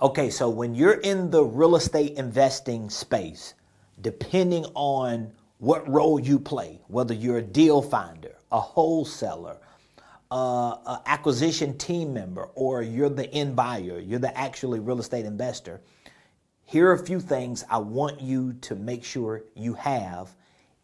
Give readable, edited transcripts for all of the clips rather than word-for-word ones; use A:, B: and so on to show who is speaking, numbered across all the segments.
A: Okay, so when you're in the real estate investing space, depending on what role you play, whether you're a deal finder, a wholesaler, an acquisition team member, or you're the end buyer, you're the actually real estate investor, here are a few things I want you to make sure you have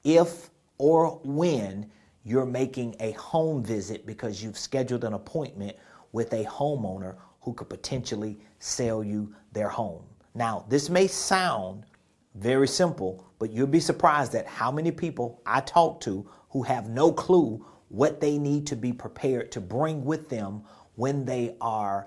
A: if or when you're making a home visit because you've scheduled an appointment with a homeowner who could potentially sell you their home. Now, this may sound very simple, but you'll be surprised at how many people I talk to who have no clue what they need to be prepared to bring with them when they are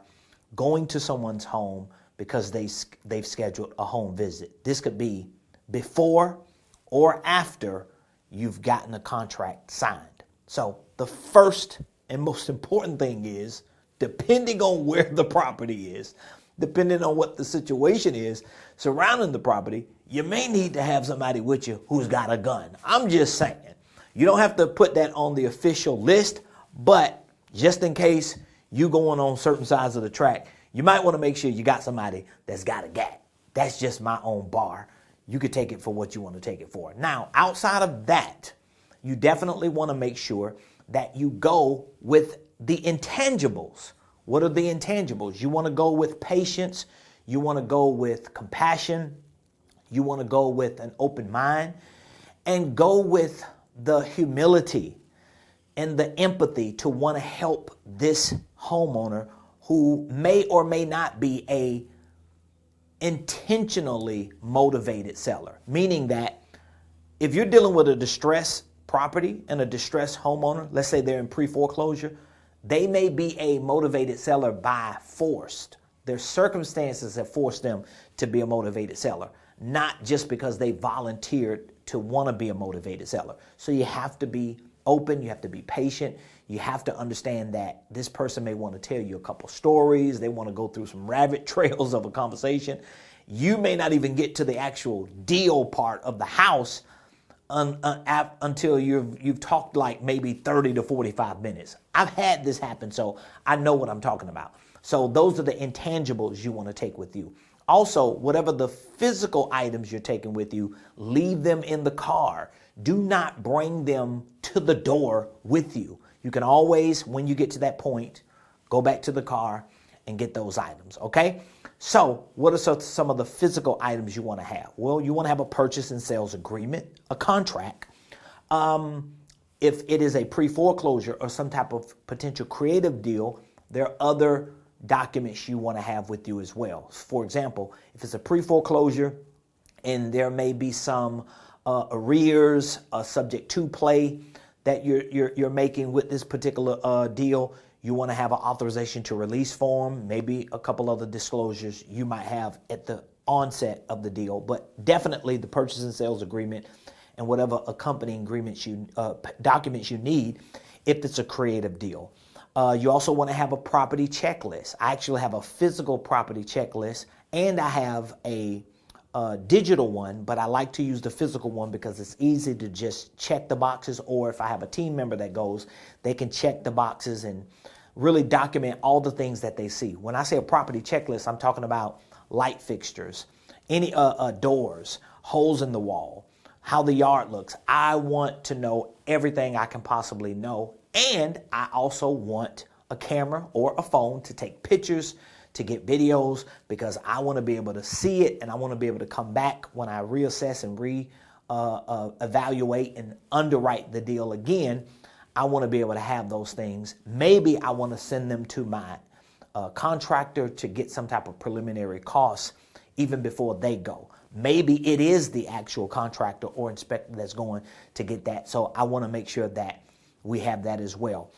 A: going to someone's home because they've scheduled a home visit. This could be before or after you've gotten a contract signed. So the first and most important thing is, depending on where the property is, depending on what the situation is surrounding the property, you may need to have somebody with you who's got a gun. I'm just saying. You don't have to put that on the official list, but just in case you going on certain sides of the track, you might want to make sure you got somebody that's got a gat. That's just my own bar. You could take it for what you want to take it for. Now, outside of that, you definitely want to make sure that you go with the intangibles. What are the intangibles? You want to go with patience. You want to go with compassion. You want to go with an open mind, and go with the humility and the empathy to want to help this homeowner who may or may not be a intentionally motivated seller. Meaning that if you're dealing with a distressed property and a distressed homeowner, let's say they're in pre-foreclosure, they may be a motivated seller by forced. Their circumstances have forced them to be a motivated seller, not just because they volunteered to want to be a motivated seller. So you have to be open, you have to be patient, you have to understand that this person may want to tell you a couple stories, they want to go through some rabbit trails of a conversation. You may not even get to the actual deal part of the house until you've talked like maybe 30 to 45 minutes. I've had this happen, so I know what I'm talking about. So those are the intangibles you want to take with you. Also, whatever the physical items you're taking with you, leave them in the car. Do not bring them to the door with you. You can always, when you get to that point, go back to the car and get those items, okay? So what are some of the physical items you want to have? Well, you want to have a purchase and sales agreement, a contract. If it is a pre-foreclosure or some type of potential creative deal, there are other documents you want to have with you as well. For example, if it's a pre-foreclosure and there may be some arrears, subject to play that you're making with this particular deal, you want to have an authorization to release form, maybe a couple other disclosures you might have at the onset of the deal, but definitely the purchase and sales agreement and whatever accompanying agreements documents you need if it's a creative deal. You also want to have a property checklist. I actually have a physical property checklist and I have a digital one, but I like to use the physical one because it's easy to just check the boxes, or if I have a team member that goes, they can check the boxes and really document all the things that they see. When I say a property checklist, I'm talking about light fixtures, any doors, holes in the wall, how the yard looks. I want to know everything I can possibly know. And I also want a camera or a phone to take pictures, to get videos, because I want to be able to see it and I want to be able to come back when I reassess and evaluate and underwrite the deal again. I want to be able to have those things. Maybe I want to send them to my contractor to get some type of preliminary costs even before they go. Maybe it is the actual contractor or inspector that's going to get that. So I want to make sure that we have that as well.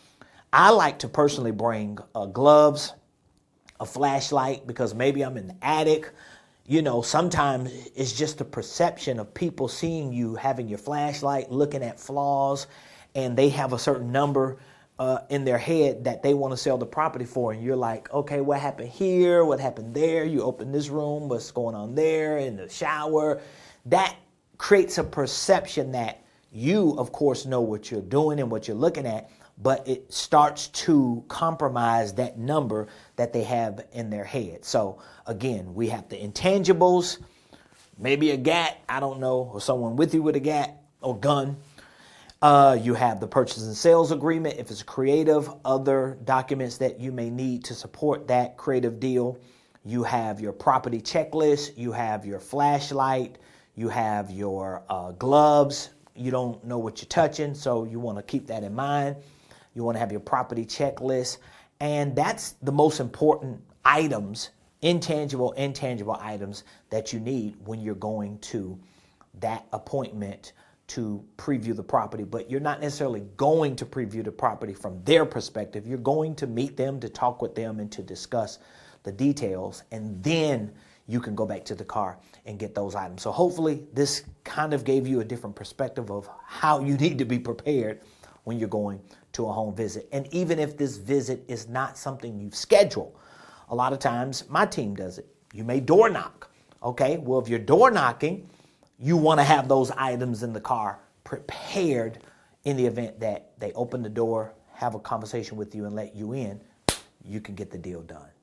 A: I like to personally bring gloves, a flashlight, because maybe I'm in the attic. You know, sometimes it's just the perception of people seeing you having your flashlight, looking at flaws, and they have a certain number in their head that they want to sell the property for. And you're like, okay, what happened here? What happened there? You open this room, what's going on there in the shower? That creates a perception that you, of course, know what you're doing and what you're looking at, but it starts to compromise that number that they have in their head. So again, we have the intangibles, maybe a GAT, I don't know, or someone with you with a GAT or gun. You have the purchase and sales agreement, if it's creative, other documents that you may need to support that creative deal. You have your property checklist, you have your flashlight, you have your gloves. You don't know what you're touching, so you want to keep that in mind. You want to have your property checklist, and that's the most important items, intangible items that you need when you're going to that appointment to preview the property. But you're not necessarily going to preview the property from their perspective. You're going to meet them, to talk with them, and to discuss the details, and then you can go back to the car and get those items. So hopefully this kind of gave you a different perspective of how you need to be prepared when you're going to a home visit. And even if this visit is not something you've scheduled, a lot of times my team does it. You may door knock. Okay, well, if you're door knocking, you want to have those items in the car prepared in the event that they open the door, have a conversation with you, and let you in. You can get the deal done.